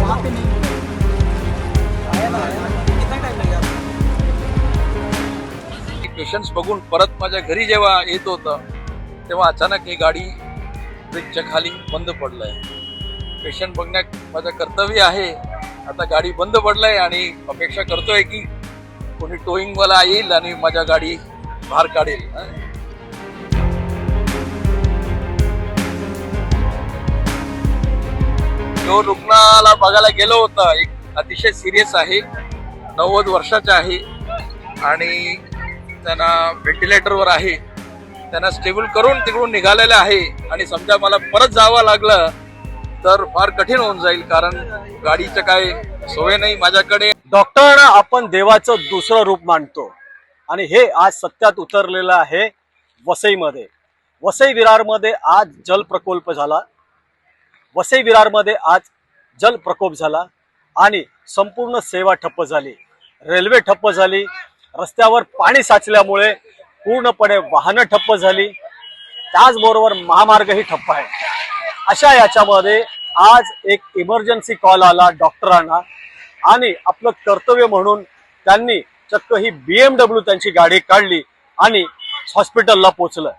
वहाँ पे नहीं कितना टाइम लगेगा? पेशंट्स बघून परत माझ्या घरी जेव्हा येत होतं तेव्हा अचानक ही गाडी ब्रिजच्या खाली बंद पडलंय. पेशंट बघण्यात माझं कर्तव्य आहे. आता गाडी बंद पडलंय आणि अपेक्षा करतोय की कोणी टोईंगवाला येईल आणि माझ्या गाडी बाहेर काढेल. जो रुग्णाला बघायला गेलो होता एक अतिशय सिरियस आहे, 90 वर्षाचा आहे आणि त्यांना व्हेंटिलेटरवर आहे. त्यांना स्टेबल करून तिकडून निघालेलं आहे आणि समजा मला परत जावं लागलं तर फार कठीण होऊन जाईल, कारण गाडीचं काय सोय नाही माझ्याकडे. डॉक्टरांना आपण देवाचं दुसरं रूप मानतो आणि हे आज सत्यात उतरलेलं आहे वसईमध्ये. वसई विरारमध्ये आज जलप्रकोप झाला. वसई विरारमध्ये आज जलप्रकोप झाला आणि संपूर्ण सेवा ठप्प झाली. रेल्वे ठप्प झाली. रस्त्यावर पाणी साचल्यामुळे पूर्णपणे वाहनं ठप्प झाली. त्याचबरोबर महामार्गही ठप्प आहे. अशा याच्यामध्ये आज एक इमर्जन्सी कॉल आला डॉक्टरांना आणि आपलं कर्तव्य म्हणून त्यांनी चक्क ही BMW त्यांची गाडी काढली आणि हॉस्पिटलला पोहोचलं.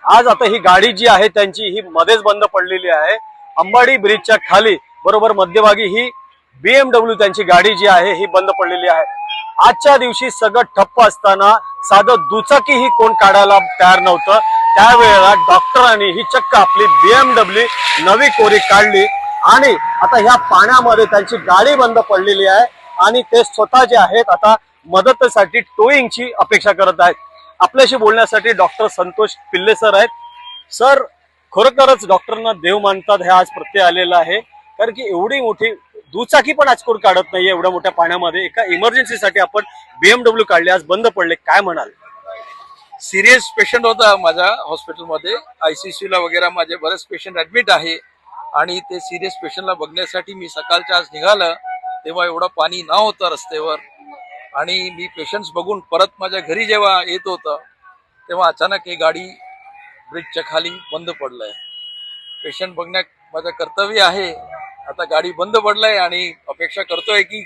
आज आता ही गाडी जी आहे त्यांची ही मध्येच बंद पडलेली आहे. अंबाडी ब्रिजच्या खाली बरोबर मध्यभागी ही BMW त्यांची गाडी जी आहे ही बंद पडलेली आहे. आजच्या दिवशी सगळं ठप्प असताना साधं दुचाकीही कोण काढायला तयार नव्हतं. त्यावेळेला डॉक्टरांनी ही चक्क आपली BMW नवी कोरी काढली आणि आता ह्या पाण्यामध्ये त्यांची गाडी बंद पडलेली आहे आणि ते स्वतः जे आहेत आता मदतीसाठी टोईंगची अपेक्षा करत आहेत. आपल्याशी बोलण्यासाठी डॉक्टर संतोष पिल्ले सर आहेत. सर, खरोखरच डॉक्टरांना देव मानतात हे आज प्रत्यय आलेला आहे, कारण की एवढी मोठी दुचाकी पण आज कोण काढत नाहीये एवढ्या मोठ्या पाण्यामध्ये. एका इमर्जन्सीसाठी आपण BMW काढले, आज बंद पडले, काय म्हणाल? सिरियस पेशंट होता माझ्या हॉस्पिटलमध्ये. ICCU ला वगैरे माझे बरेच पेशंट ऍडमिट आहे आणि ते सिरियस पेशंटला बघण्यासाठी मी सकाळच्या आज निघालं तेव्हा एवढं पाणी नव्हतं रस्त्यावर आणि मी पेशंट्स बघून परत माझ्या घरी जेव्हा येत होतं तेव्हा अचानक ही गाडी ब्रिजच्या खाली बंद पडलंय. पेशंट बघण्यात माझं कर्तव्य आहे. आता गाडी बंद पडलंय आणि अपेक्षा करतोय की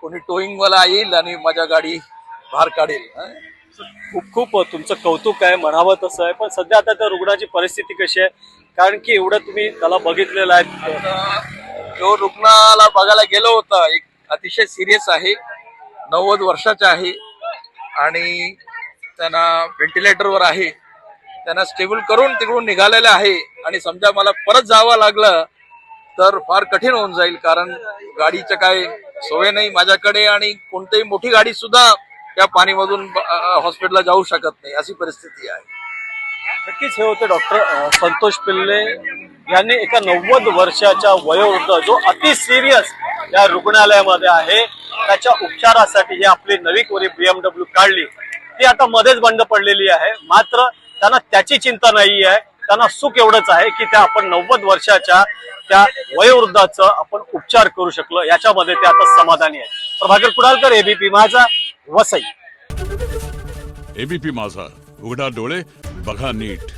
कोणी टोईंगवाला येईल आणि माझ्या गाडी बाहेर काढेल. खूप खूप तुमचं कौतुक आहे, म्हणावं तसं आहे. पण सध्या आता त्या रुग्णाची परिस्थिती कशी आहे, कारण की एवढं तुम्ही त्याला बघितलेलं आहे. जो रुग्णाला बघायला गेलो होता एक अतिशय सिरियस आहे, 90 वर्षाचा आहे आणि त्यांना व्हेंटिलेटरवर आहे. त्यांना स्टेबल करून तिकडून निघालेलं आहे आणि समजा मला परत जावं लागलं तर फार कठीण होऊन जाईल, कारण गाडीचं काय सोय नाही माझ्याकडे आणि कोणतीही मोठी गाडी सुद्धा त्या पाणीमधून हॉस्पिटलला जाऊ शकत नाही, अशी परिस्थिती आहे. नक्कीच हे होते डॉक्टर संतोष पिल्ले यांनी एका 90 वर्षाच्या वयोवृद्ध जो अति सिरियस या रुग्णालयामध्ये आहे त्याच्या उपचारासाठी ही आपली नवी कोरी BMW काढली. ती आता मध्येच बंद पडलेली आहे. मात्र त्यांना त्याची चिंता नाही आहे. त्यांना सुख एवढंच आहे की त्या आपण 90 वर्षाच्या त्या वयोवृद्धाचं आपण उपचार करू शकलो, याच्यामध्ये ते आता समाधानी आहे. प्रभाकर कुडालकर, ABP माझा, वसई. ABP माझा, उघडा डोळे बघा नीट.